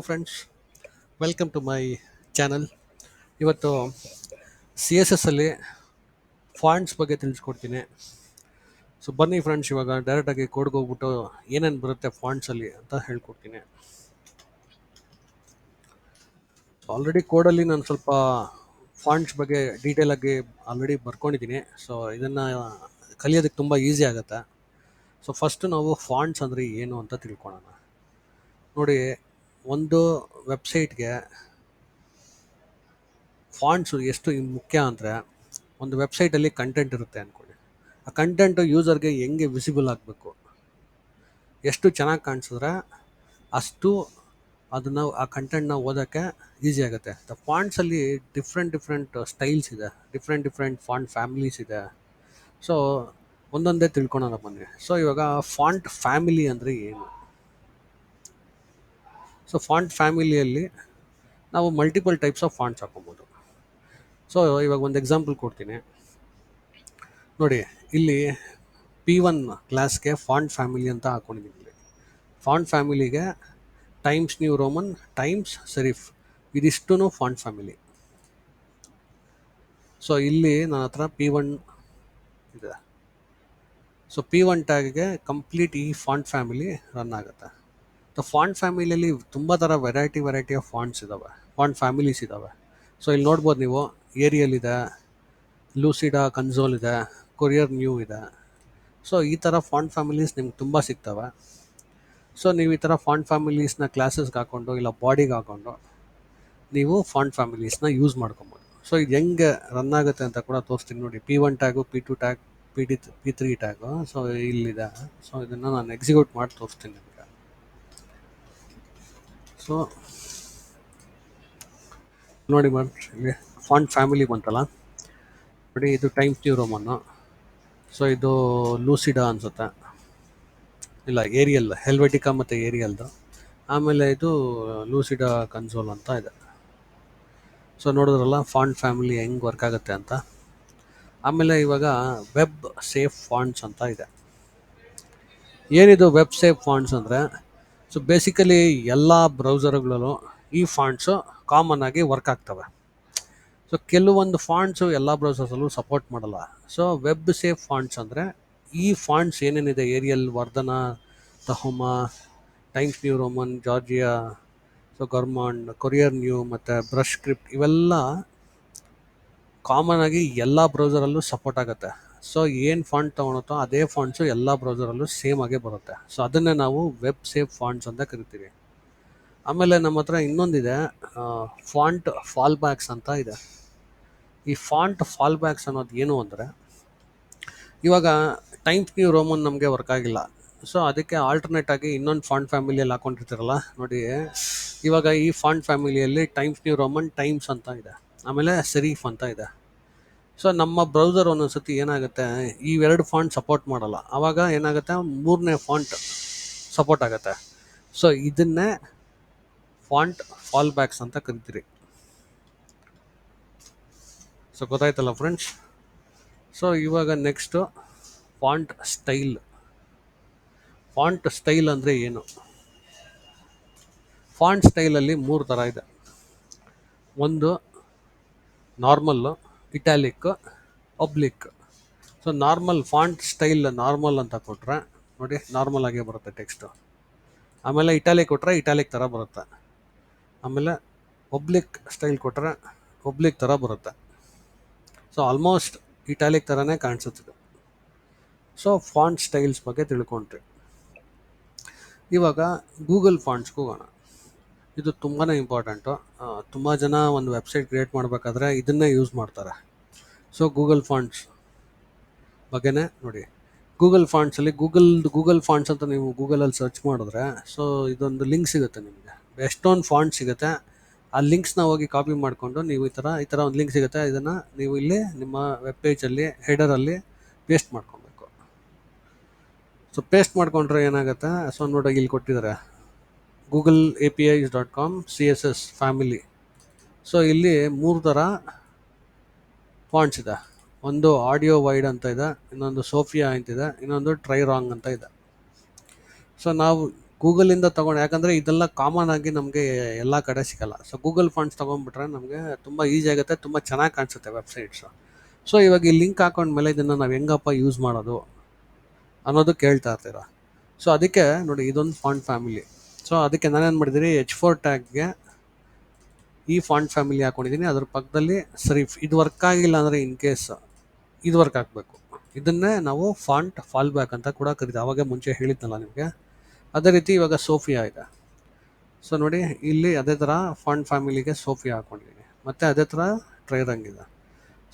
Friends, welcome to my channel. ಇವತ್ತು C S S ಅಲ್ಲಿ fonts ಬಗ್ಗೆ ತಿಳಿಸ್ಕೊಡ್ತೀನಿ. ಸೊ ಬನ್ನಿ ಫ್ರೆಂಡ್ಸ್, ಇವಾಗ ಡೈರೆಕ್ಟಾಗಿ ಕೋಡ್ಗೆ ಹೋಗ್ಬಿಟ್ಟು ಏನೇನು ಬರುತ್ತೆ ಫಾಂಟ್ಸಲ್ಲಿ ಅಂತ ಹೇಳ್ಕೊಡ್ತೀನಿ. ಆಲ್ರೆಡಿ ಕೋಡಲ್ಲಿ ನಾನು ಸ್ವಲ್ಪ ಫಾಂಟ್ಸ್ ಬಗ್ಗೆ ಡೀಟೇಲಾಗಿ ಆಲ್ರೆಡಿ ಬರ್ಕೊಂಡಿದ್ದೀನಿ. ಸೊ ಇದನ್ನು ಕಲಿಯೋದಕ್ಕೆ ತುಂಬ ಈಸಿ ಆಗುತ್ತೆ. ಸೊ ಫಸ್ಟು ನಾವು ಫಾಂಟ್ಸ್ ಅಂದರೆ ಏನು ಅಂತ ತಿಳ್ಕೊಳ್ಳೋಣ. ನೋಡಿ, ಒಂದು ವೆಬ್ಸೈಟ್ಗೆ ಫಾಂಟ್ಸು ಎಷ್ಟು ಮುಖ್ಯ ಅಂದರೆ, ಒಂದು ವೆಬ್ಸೈಟಲ್ಲಿ ಕಂಟೆಂಟ್ ಇರುತ್ತೆ ಅಂದ್ಕೊಳ್ಳಿ. ಆ ಕಂಟೆಂಟು ಯೂಸರ್ಗೆ ಹೆಂಗೆ ವಿಸಿಬಲ್ ಆಗಬೇಕು, ಎಷ್ಟು ಚೆನ್ನಾಗಿ ಕಾಣಿಸಿದ್ರೆ ಅಷ್ಟು ಅದನ್ನು ಆ ಕಂಟೆಂಟ್ನ ಓದೋಕ್ಕೆ ಈಸಿ ಆಗುತ್ತೆ. ದ ಫಾಂಟ್ಸಲ್ಲಿ ಡಿಫ್ರೆಂಟ್ ಸ್ಟೈಲ್ಸ್ ಇದೆ, ಡಿಫ್ರೆಂಟ್ ಫಾಂಟ್ ಫ್ಯಾಮಿಲೀಸ್ ಇದೆ. ಸೊ ಒಂದೊಂದೇ ತಿಳ್ಕೊಳೋಣ ಬನ್ನಿ. ಸೊ ಇವಾಗ ಫಾಂಟ್ ಫ್ಯಾಮಿಲಿ ಅಂದರೆ ಏನು? ಸೊ ಫಾಂಟ್ ಫ್ಯಾಮಿಲಿಯಲ್ಲಿ ನಾವು ಮಲ್ಟಿಪಲ್ ಟೈಪ್ಸ್ ಆಫ್ ಫಾಂಟ್ಸ್ ಹಾಕೊಬೋದು. ಸೊ ಇವಾಗ ಒಂದು ಎಕ್ಸಾಂಪಲ್ ಕೊಡ್ತೀನಿ ನೋಡಿ. ಇಲ್ಲಿ P1 ಕ್ಲಾಸ್ಗೆ ಫಾಂಟ್ ಫ್ಯಾಮಿಲಿ ಅಂತ ಹಾಕೊಂಡಿದ್ದೀನಿ. ಇಲ್ಲಿ ಫಾಂಟ್ ಫ್ಯಾಮಿಲಿಗೆ Times New Roman, Times serif, ಇದಿಷ್ಟೂ ಫಾಂಟ್ ಫ್ಯಾಮಿಲಿ. ಸೊ ಇಲ್ಲಿ ನನ್ನ ಹತ್ರ P1 ಇದೆ. ಸೊ P1 ಟ್ಯಾಗ್ಗೆ ಕಂಪ್ಲೀಟ್ ಈ ಫಾಂಟ್ ಫ್ಯಾಮಿಲಿ ರನ್ ಆಗುತ್ತೆ. ಸೊ ಫಾಂಟ್ ಫ್ಯಾಮಿಲಿಯಲ್ಲಿ ತುಂಬ ಥರ ವೆರೈಟಿ ಆಫ್ ಫಾಂಟ್ಸ್ ಇದ್ದಾವೆ, ಫಾಂಟ್ ಫ್ಯಾಮಿಲೀಸ್ ಇದ್ದಾವೆ. ಸೊ ಇಲ್ಲಿ ನೋಡ್ಬೋದು ನೀವು, ಏರಿಯಲ್ ಇದೆ, ಲೂಸಿಡಾ ಕನ್ಸೋಲ್ ಇದೆ, ಕೊರಿಯರ್ ನ್ಯೂ ಇದೆ. ಸೊ ಈ ಥರ ಫಾಂಟ್ ಫ್ಯಾಮಿಲೀಸ್ ನಿಮ್ಗೆ ತುಂಬ ಸಿಗ್ತವೆ. ಸೊ ನೀವು ಈ ಥರ ಫಾಂಟ್ ಫ್ಯಾಮಿಲೀಸ್ನ ಕ್ಲಾಸಸ್ಗೆ ಹಾಕ್ಕೊಂಡು ಇಲ್ಲ ಬಾಡಿಗೆ ಹಾಕ್ಕೊಂಡು ನೀವು ಫಾಂಟ್ ಫ್ಯಾಮಿಲೀಸ್ನ ಯೂಸ್ ಮಾಡ್ಕೊಬೋದು. ಸೊ ಇದು ಹೆಂಗೆ ರನ್ ಆಗುತ್ತೆ ಅಂತ ಕೂಡ ತೋರಿಸ್ತೀನಿ ನೋಡಿ. P1 tag, P2 tag, P3 tag so ಇಲ್ಲಿದೆ. ಸೊ ಇದನ್ನು ನಾನು ಎಕ್ಸಿಕ್ಯೂಟ್ ಮಾಡಿ ತೋರಿಸ್ತೀನಿ ನಿಮಗೆ. ಸೊ ನೋಡಿ ಇಲ್ಲಿ ಫಾಂಟ್ ಫ್ಯಾಮಿಲಿ ಬಂತಲ್ಲ ನೋಡಿ, ಇದು ಟೈಮ್ಸ್ ನ್ಯೂ ರೋಮನ್ನು. ಸೊ ಇದು ಲೂಸಿಡಾ ಅನಿಸುತ್ತೆ, ಇಲ್ಲ ಏರಿಯಲ್, ಹೆಲ್ವೆಟಿಕಾ ಮತ್ತು ಏರಿಯಲ್ದು. ಆಮೇಲೆ ಇದು ಲೂಸಿಡಾ ಕನ್ಸೋಲ್ ಅಂತ ಇದೆ. ಸೊ ನೋಡಿದ್ರಲ್ಲ ಫಾಂಟ್ ಫ್ಯಾಮಿಲಿ ಹೆಂಗೆ ವರ್ಕ್ ಆಗುತ್ತೆ ಅಂತ. ಆಮೇಲೆ ಇವಾಗ ವೆಬ್ ಸೇಫ್ ಫಾಂಟ್ಸ್ ಅಂತ ಇದೆ. ಏನಿದು ವೆಬ್ ಸೇಫ್ ಫಾಂಟ್ಸ್ ಅಂದರೆ, ಸೊ ಬೇಸಿಕಲಿ ಎಲ್ಲ ಬ್ರೌಸರ್ಗಳಲ್ಲೂ ಈ ಫಾಂಟ್ಸು ಕಾಮನ್ ಆಗಿ ವರ್ಕ್ ಆಗ್ತವೆ. ಸೊ ಕೆಲವೊಂದು ಫಾಂಟ್ಸು ಎಲ್ಲ ಬ್ರೌಸರ್ಸಲ್ಲೂ ಸಪೋರ್ಟ್ ಮಾಡಲ್ಲ. ಸೊ ವೆಬ್ ಸೇಫ್ ಫಾಂಟ್ಸ್ ಅಂದರೆ ಈ ಫಾಂಟ್ಸ್ ಏನೇನಿದೆ, Arial, Verdana, Tahoma, Times New Roman, Georgia, so Garamond, Courier New ಮತ್ತು ಬ್ರಷ್ ಸ್ಕ್ರಿಪ್ಟ್, ಇವೆಲ್ಲ ಕಾಮನ್ ಆಗಿ ಎಲ್ಲ ಬ್ರೌಸರಲ್ಲೂ ಸಪೋರ್ಟ್ ಆಗುತ್ತೆ. ಸೊ ಏನು ಫಾಂಟ್ ತೊಗೊಳುತ್ತೋ ಅದೇ ಫಾಂಟ್ಸು ಎಲ್ಲ ಬ್ರೌಸರಲ್ಲೂ ಸೇಮ್ ಆಗೇ ಬರುತ್ತೆ. ಸೊ ಅದನ್ನೇ ನಾವು ವೆಬ್ ಸೇಫ್ ಫಾಂಟ್ಸ್ ಅಂತ ಕರಿತೀವಿ. ಆಮೇಲೆ ನಮ್ಮ ಹತ್ರ ಇನ್ನೊಂದಿದೆ, ಫಾಂಟ್ ಫಾಲ್ ಬ್ಯಾಕ್ಸ್ ಅಂತ ಇದೆ. ಈ ಫಾಂಟ್ ಫಾಲ್ ಬ್ಯಾಕ್ಸ್ ಅನ್ನೋದು ಏನು ಅಂದರೆ, ಇವಾಗ ಟೈಮ್ಸ್ ನ್ಯೂ ರೋಮನ್ ನಮಗೆ ವರ್ಕ್ ಆಗಿಲ್ಲ. ಸೊ ಅದಕ್ಕೆ ಆಲ್ಟರ್ನೇಟ್ ಆಗಿ ಇನ್ನೊಂದು ಫಾಂಟ್ ಫ್ಯಾಮಿಲಿಯಲ್ಲಿ ಹಾಕೊಂಡಿರ್ತೀರಲ್ಲ ನೋಡಿ. ಇವಾಗ ಈ ಫಾಂಟ್ ಫ್ಯಾಮಿಲಿಯಲ್ಲಿ ಟೈಮ್ಸ್ ನ್ಯೂ ರೋಮನ್, ಟೈಮ್ಸ್ ಅಂತ ಇದೆ, ಆಮೇಲೆ ಸೆರೀಫ್ ಅಂತ ಇದೆ. ಸೊ ನಮ್ಮ ಬ್ರೌಸರ್ ಒಂದೊಂದ್ಸತಿ ಏನಾಗುತ್ತೆ, ಇವೆರಡು ಫಾಂಟ್ ಸಪೋರ್ಟ್ ಮಾಡಲ್ಲ. ಆವಾಗ ಏನಾಗುತ್ತೆ, ಮೂರನೇ ಫಾಂಟ್ ಸಪೋರ್ಟ್ ಆಗುತ್ತೆ. ಸೊ ಇದನ್ನೇ ಫಾಂಟ್ ಫಾಲ್ ಬ್ಯಾಕ್ಸ್ ಅಂತ ಕರಿತೀರಿ. ಸೊ ಗೊತ್ತಾಯ್ತಲ್ಲ ಫ್ರೆಂಡ್ಸ್. ಸೊ ಇವಾಗ next font style. Font style ಅಂದರೆ ಏನು? ಫಾಂಟ್ ಸ್ಟೈಲಲ್ಲಿ 3 ಥರ ಇದೆ. ಒಂದು normal, italic, oblique. So normal font style normal ಅಂತ ಕೊಟ್ಟರೆ ನೋಡಿ, ನಾರ್ಮಲ್ ಆಗೇ ಬರುತ್ತೆ ಟೆಕ್ಸ್ಟು. ಆಮೇಲೆ ಇಟ್ಯಾಲಿಕ್ ಕೊಟ್ಟರೆ ಇಟ್ಯಾಲಿಕ್ ಥರ ಬರುತ್ತೆ. ಆಮೇಲೆ ಒಬ್ಲಿಕ್ ಸ್ಟೈಲ್ ಕೊಟ್ಟರೆ ಒಬ್ಲಿಕ್ ಥರ ಬರುತ್ತೆ. ಸೊ ಆಲ್ಮೋಸ್ಟ್ ಇಟ್ಯಾಲಿಕ್ ಥರನೇ ಕಾಣಿಸುತ್ತೆ. ಸೊ ಫಾಂಟ್ ಸ್ಟೈಲ್ಸ್ ಬಗ್ಗೆ ತಿಳ್ಕೊಂಡ್ರಿ. ಇವಾಗ ಗೂಗಲ್ ಫಾಂಟ್ಸ್ಗೆ ಹೋಗೋಣ. ಇದು ತುಂಬಾ ಇಂಪಾರ್ಟೆಂಟು. ತುಂಬ ಜನ ಒಂದು ವೆಬ್ಸೈಟ್ ಕ್ರಿಯೇಟ್ ಮಾಡಬೇಕಾದ್ರೆ ಇದನ್ನೇ ಯೂಸ್ ಮಾಡ್ತಾರೆ. ಸೊ ಗೂಗಲ್ ಫಾಂಟ್ಸ್ ಬಗ್ಗೆನೇ ನೋಡಿ. ಗೂಗಲ್ ಫಾಂಟ್ಸಲ್ಲಿ ಗೂಗಲ್ ಫಾಂಟ್ಸ್ ಅಂತ ನೀವು ಗೂಗಲಲ್ಲಿ ಸರ್ಚ್ ಮಾಡಿದ್ರೆ, ಸೊ ಇದೊಂದು ಲಿಂಕ್ ಸಿಗುತ್ತೆ ನಿಮಗೆ. ಎಷ್ಟೊಂದು ಫಾಂಟ್ ಸಿಗುತ್ತೆ. ಆ ಲಿಂಕ್ಸ್ನ ಹೋಗಿ ಕಾಪಿ ಮಾಡಿಕೊಂಡು ನೀವು ಈ ಥರ ಒಂದು ಲಿಂಕ್ ಸಿಗುತ್ತೆ, ಇದನ್ನು ನೀವು ಇಲ್ಲಿ ನಿಮ್ಮ ವೆಬ್ ಪೇಜಲ್ಲಿ ಹೆಡರಲ್ಲಿ ಪೇಸ್ಟ್ ಮಾಡ್ಕೊಬೇಕು. ಸೊ ಪೇಸ್ಟ್ ಮಾಡ್ಕೊಂಡ್ರೆ ಏನಾಗುತ್ತೆ, ಸೊ ನೋಡಿ ಇಲ್ಲಿ ಕೊಟ್ಟಿದ್ದಾರೆ googleapis.com CSS ಫ್ಯಾಮಿಲಿ. ಸೊ ಇಲ್ಲಿ 3 ಥರ ಫಾಂಟ್ಸ್ ಇದೆ. ಒಂದು ಆಡಿಯೋ ವೈಡ್ ಅಂತ ಇದೆ, ಇನ್ನೊಂದು ಸೋಫಿಯಾ ಅಂತಿದೆ, ಇನ್ನೊಂದು ಟ್ರೈ ರಾಂಗ್ ಅಂತ ಇದೆ. ಸೊ ನಾವು ಗೂಗಲಿಂದ ತೊಗೊಂಡು, ಯಾಕಂದರೆ ಇದೆಲ್ಲ ಕಾಮನ್ ಆಗಿ ನಮಗೆ ಎಲ್ಲ ಕಡೆ ಸಿಗಲ್ಲ. ಸೊ ಗೂಗಲ್ ಫಾಂಟ್ಸ್ ತೊಗೊಂಡ್ಬಿಟ್ರೆ ನಮಗೆ ತುಂಬ ಈಸಿ ಆಗುತ್ತೆ, ತುಂಬ ಚೆನ್ನಾಗಿ ಕಾಣಿಸುತ್ತೆ ವೆಬ್ಸೈಟ್ಸು. ಸೊ ಇವಾಗ ಈ ಲಿಂಕ್ ಹಾಕೊಂಡ್ಮೇಲೆ ಇದನ್ನು ನಾವು ಹೆಂಗಪ್ಪ ಯೂಸ್ ಮಾಡೋದು ಅನ್ನೋದು ಕೇಳ್ತಾ ಇರ್ತೀರ. ಸೊ ಅದಕ್ಕೆ ನೋಡಿ, ಇದೊಂದು ಫಾಂಟ್ ಫ್ಯಾಮಿಲಿ. ಸೊ ಅದಕ್ಕೆ ನಾನೇನು ಮಾಡಿದ್ದೀನಿ, H4 ಟ್ಯಾಗ್ಗೆ ಈ ಫಾಂಟ್ ಫ್ಯಾಮಿಲಿ ಹಾಕೊಂಡಿದ್ದೀನಿ. ಅದ್ರ ಪಕ್ಕದಲ್ಲಿ ಸರಿಫ್ ಇದು ವರ್ಕ್ ಆಗಿಲ್ಲ ಅಂದರೆ ಇನ್ ಕೇಸ್ ಇದು ವರ್ಕ್ ಆಗಬೇಕು. ಇದನ್ನೇ ನಾವು ಫಾಂಟ್ ಫಾಲ್ ಬ್ಯಾಕ್ ಅಂತ ಕೂಡ ಕರೀತೀವಿ. ಅವಾಗೆ ಮುಂಚೆ ಹೇಳಿದ್ನಲ್ಲ ನಿಮಗೆ. ಅದೇ ರೀತಿ ಇವಾಗ ಸೋಫಿಯಾ ಇದೆ. ಸೊ ನೋಡಿ, ಇಲ್ಲಿ ಅದೇ ಥರ ಫಾಂಟ್ ಫ್ಯಾಮಿಲಿಗೆ ಸೋಫಿಯಾ ಹಾಕೊಂಡಿದ್ದೀನಿ, ಮತ್ತು ಅದೇ ಥರ ಟ್ರೈರಂಗ್ ಇದೆ.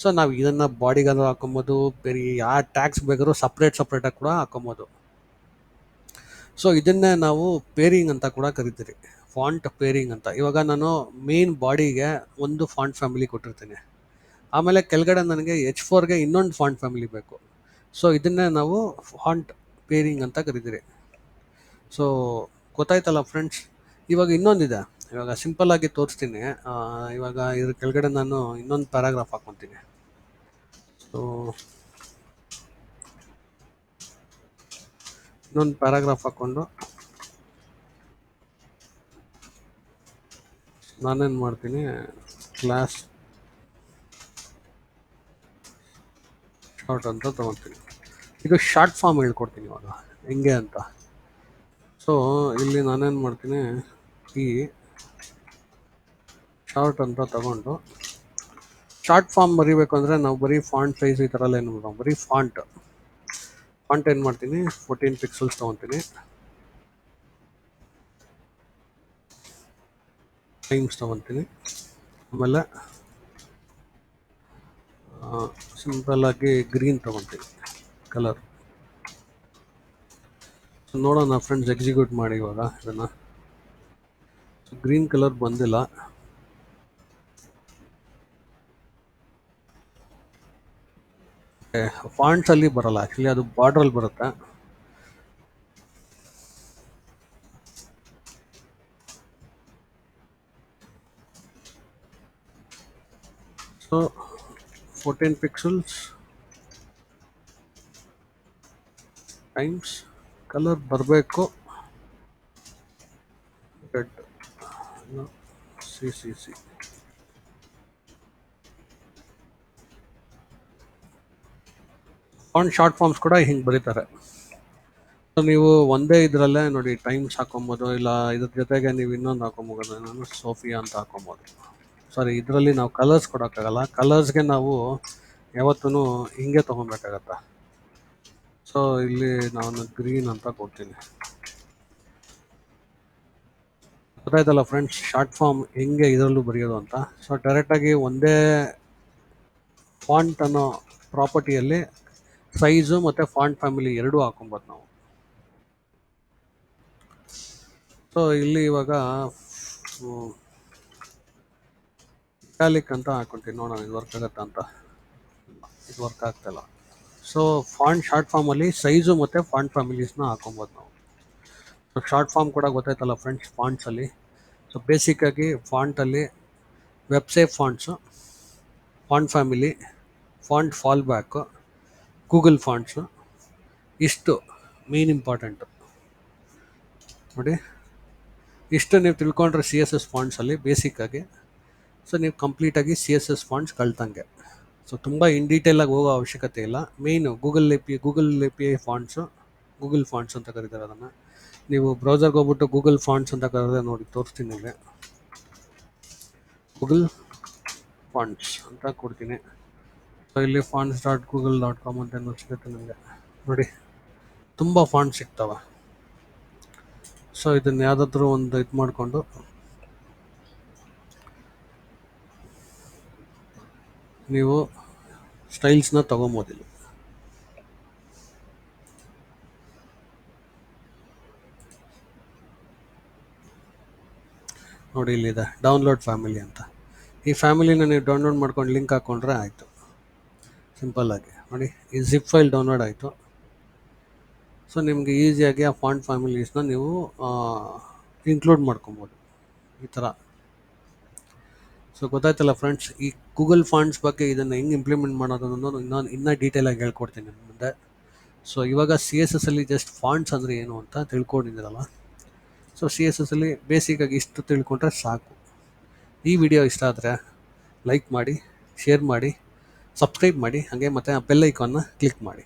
ಸೊ ನಾವು ಇದನ್ನು ಬಾಡಿಗಾದ್ರೂ ಹಾಕೊಬೋದು, ಬೇರೆ ಯಾವ ಟ್ಯಾಗ್ಸ್ ಬೇಕಾದ್ರೂ ಸಪ್ರೇಟಾಗಿ ಕೂಡ ಹಾಕೊಬೋದು. ಸೊ ಇದನ್ನೇ ನಾವು ಪೇರಿಂಗ್ ಅಂತ ಕೂಡ ಕರಿತೀರಿ, ಫಾಂಟ್ ಪೇರಿಂಗ್ ಅಂತ. ಇವಾಗ ನಾನು ಮೇನ್ ಬಾಡಿಗೆ ಒಂದು ಫಾಂಟ್ ಫ್ಯಾಮಿಲಿ ಕೊಟ್ಟಿರ್ತೀನಿ, ಆಮೇಲೆ ಕೆಳಗಡೆ ನನಗೆ H4ಗೆ ಇನ್ನೊಂದು ಫಾಂಟ್ ಫ್ಯಾಮಿಲಿ ಬೇಕು. ಸೊ ಇದನ್ನೇ ನಾವು ಫಾಂಟ್ ಪೇರಿಂಗ್ ಅಂತ ಕರಿತೀರಿ. ಸೊ ಗೊತ್ತಾಯ್ತಲ್ಲ ಫ್ರೆಂಡ್ಸ್. ಇವಾಗ ಇನ್ನೊಂದಿದೆ, ಇವಾಗ ಸಿಂಪಲ್ಲಾಗಿ ತೋರಿಸ್ತೀನಿ. ಇವಾಗ ಇದ್ರ ಕೆಳಗಡೆ ನಾನು ಇನ್ನೊಂದು ಪ್ಯಾರಾಗ್ರಾಫ್ ಹಾಕ್ಕೊತೀನಿ. ಸೊ ಇನ್ನೊಂದು ಪ್ಯಾರಾಗ್ರಾಫ್ ಹಾಕ್ಕೊಂಡು ನಾನೇನು ಮಾಡ್ತೀನಿ, ಕ್ಲಾಸ್ ಶಾರ್ಟ್ ಅಂತ ತೊಗೊತೀನಿ. ಇದು ಶಾರ್ಟ್ ಫಾರ್ಮ್ ಹೇಳ್ಕೊಡ್ತೀನಿ ಇವಾಗ ಹೆಂಗೆ ಅಂತ. ಸೊ ಇಲ್ಲಿ ನಾನೇನು ಮಾಡ್ತೀನಿ, ಈ ಶಾರ್ಟ್ ಅಂತ ತಗೊಂಡು ಶಾರ್ಟ್ ಫಾರ್ಮ್ ಬರೀಬೇಕು ಅಂದರೆ ನಾವು ಬರೀ ಫಾಂಟ್ ಸೈಜ್ ಈ ಥರ ಎಲ್ಲ ಏನು ಮಾಡೋದು, ಬರೀ ಫಾಂಟ್ ಏನು ಮಾಡ್ತೀನಿ, 14 ಪಿಕ್ಸೆಲ್ಸ್ ತೊಗೊತೀನಿ, ಟೈಮ್ಸ್ ತೊಗೊತೀನಿ, ಆಮೇಲೆ ಸಿಂಪಲ್ಲಾಗಿ ಗ್ರೀನ್ ತೊಗೊತೀನಿ ಕಲರ್. ನೋಡೋಣ ಫ್ರೆಂಡ್ಸ್, ಎಕ್ಸಿಕ್ಯೂಟ್ ಮಾಡಿ ಇವಾಗ ಇದನ್ನು. ಗ್ರೀನ್ ಕಲರ್ ಬಂದಿಲ್ಲ. ಫಾಂಟ್ಸಲ್ಲಿ ಬರಲ್ಲ, ಆ್ಯಕ್ಚುಲಿ ಅದು ಬಾರ್ಡ್ರಲ್ಲಿ ಬರುತ್ತೆ. ಸೊ 14 ಪಿಕ್ಸೆಲ್ಸ್ ಟೈಮ್ಸ್ ಕಲರ್ ಬರಬೇಕು red, see. Font short forms ಕೂಡ ಹಿಂಗೆ ಬರೀತಾರೆ. ಸೊ ನೀವು ಒಂದೇ ಇದರಲ್ಲೇ ನೋಡಿ ಟೈಮ್ಸ್ ಹಾಕೊಬೋದು, ಇಲ್ಲ ಇದ್ರ ಜೊತೆಗೆ ನೀವು ಇನ್ನೊಂದು ಹಾಕೊಬೋದು. ನಾನು ಸೋಫಿಯಾ ಅಂತ ಹಾಕೊಬೋದು. ಸಾರಿ, ಇದರಲ್ಲಿ ನಾವು ಕಲರ್ಸ್ ಕೊಡೋಕ್ಕಾಗಲ್ಲ, ಕಲರ್ಸ್ಗೆ ನಾವು ಯಾವತ್ತೂ ಹಿಂಗೆ ತೊಗೊಬೇಕಾಗತ್ತೆ. ಸೊ ಇಲ್ಲಿ ನಾನು ಗ್ರೀನ್ ಅಂತ ಕೊಡ್ತೀನಿ. ಗೊತ್ತಾಯ್ತಲ್ಲ ಫ್ರೆಂಡ್ಸ್, ಶಾರ್ಟ್ ಫಾರ್ಮ್ ಹೆಂಗೆ ಇದರಲ್ಲೂ ಬರೆಯೋದು ಅಂತ. ಸೊ ಡೈರೆಕ್ಟಾಗಿ ಒಂದೇ ಫಾಂಟ್ ಅನ್ನೋ ಪ್ರಾಪರ್ಟಿಯಲ್ಲಿ ಸೈಜು ಮತ್ತು ಫಾಂಟ್ ಫ್ಯಾಮಿಲಿ ಎರಡೂ ಹಾಕೊಬೋದು ನಾವು. ಸೊ ಇಲ್ಲಿ ಇವಾಗ ಇಟಾಲಿಕ್ ಅಂತ ಹಾಕೊಳ್ತೀನಿ, ನೋಡೋಣ ಇದು ವರ್ಕ್ ಆಗುತ್ತಾ ಅಂತ. ಇದು ವರ್ಕ್ ಆಗ್ತಾಯಿಲ್ಲ. ಸೊ ಫಾಂಟ್ ಶಾರ್ಟ್ ಫಾರ್ಮಲ್ಲಿ ಸೈಜು ಮತ್ತು ಫಾಂಟ್ ಫ್ಯಾಮಿಲೀಸ್ನ ಹಾಕೊಬೋದು ನಾವು. ಸೊ ಶಾರ್ಟ್ ಫಾರ್ಮ್ ಕೂಡ ಗೊತ್ತಾಯ್ತಲ್ಲ ಫ್ರೆಂಡ್ಸ್ ಫಾಂಟ್ಸಲ್ಲಿ. ಸೊ ಬೇಸಿಕ್ಕಾಗಿ ಫಾಂಟಲ್ಲಿ website fonts, font family, font fall back, Google fonts, ಇಷ್ಟು ಮೇನ್ ಇಂಪಾರ್ಟೆಂಟು ನೋಡಿ. ಇಷ್ಟು ನೀವು ತಿಳ್ಕೊಂಡ್ರೆ CSS ಫಾಂಟ್ಸಲ್ಲಿ ಬೇಸಿಕ್ಕಾಗಿ, ಸೊ ನೀವು ಕಂಪ್ಲೀಟಾಗಿ CSS ಫಾಂಟ್ಸ್ ಕಲ್ತಂಗೆ. ಸೊ ತುಂಬ ಇನ್ ಡೀಟೇಲಾಗಿ ಹೋಗೋ ಅವಶ್ಯಕತೆ ಇಲ್ಲ. Main Google A P I fonts, Google fonts ಅಂತ ಕರೀತಾರೆ ಅದನ್ನು. ನೀವು ಬ್ರೌಸರ್ಗೆ ಹೋಗ್ಬಿಟ್ಟು ಗೂಗಲ್ ಫಾಂಟ್ಸ್ ಅಂತ ಕರೆದ್ರೆ ನೋಡಿ ತೋರಿಸ್ತೀನಿ ನಿಮಗೆ. ಗೂಗಲ್ ಫಾಂಟ್ಸ್ ಅಂತ ಕೊಡ್ತೀನಿ. ಸೊ ಇಲ್ಲಿ fonts.google.com ಅಂತ ಏನೋ ಸಿಗುತ್ತೆ ನಿಮಗೆ ನೋಡಿ, ತುಂಬ ಫಾಂಟ್ಸ್ ಸಿಗ್ತವೆ. ಸೊ ಇದನ್ನು ಯಾವುದಾದ್ರೂ ಒಂದು ಇದು ಮಾಡಿಕೊಂಡು ನೀವು ಸ್ಟೈಲ್ಸ್ನ ತೊಗೊಬೋದಿಲ್ಲ. ನೋಡಿ ಇಲ್ಲಿದೆ ಡೌನ್ಲೋಡ್ ಫ್ಯಾಮಿಲಿ ಅಂತ. ಈ ಫ್ಯಾಮಿಲಿನ ನೀವು ಡೌನ್ಲೋಡ್ ಮಾಡ್ಕೊಂಡು ಲಿಂಕ್ ಹಾಕ್ಕೊಂಡ್ರೆ ಆಯಿತು, ಸಿಂಪಲ್ಲಾಗಿ ನೋಡಿ. ಈ ಜಿಪ್ ಫೈಲ್ ಡೌನ್ಲೋಡ್ ಆಯಿತು. ಸೊ ನಿಮಗೆ ಈಸಿಯಾಗಿ ಆ ಫಾಂಟ್ ಫ್ಯಾಮಿಲೀಸ್ನ ನೀವು ಇನ್ಕ್ಲೂಡ್ ಮಾಡ್ಕೊಬೋದು ಈ ಥರ. ಸೊ ಗೊತ್ತಾಯ್ತಲ್ಲ ಫ್ರೆಂಡ್ಸ್, ಈ ಗೂಗಲ್ ಫಾಂಟ್ಸ್ ಬಗ್ಗೆ ಇದನ್ನು ಹೆಂಗೆ ಇಂಪ್ಲಿಮೆಂಟ್ ಮಾಡೋದು ಅನ್ನೋದು ಇನ್ನೂ ಡೀಟೇಲಾಗಿ ಹೇಳ್ಕೊಡ್ತೀನಿ ಮುಂದೆ. ಸೊ ಇವಾಗ CSS ಅಲ್ಲಿ ಜಸ್ಟ್ ಫಾಂಟ್ಸ್ ಅಂದರೆ ಏನು ಅಂತ ತಿಳ್ಕೊಂಡಿದ್ದೀರಲ್ಲ. ಸೊ CSS ಅಲ್ಲಿ ಬೇಸಿಕ್ಕಾಗಿ ಇಷ್ಟು ತಿಳ್ಕೊಂಡ್ರೆ ಸಾಕು. ಈ ವಿಡಿಯೋ ಇಷ್ಟ ಆದರೆ ಲೈಕ್ ಮಾಡಿ, ಶೇರ್ ಮಾಡಿ, ಸಬ್ಸ್ಕ್ರೈಬ್ ಮಾಡಿ, ಹಾಗೆ ಮತ್ತು ಬೆಲ್ ಐಕಾನ್ನ ಕ್ಲಿಕ್ ಮಾಡಿ.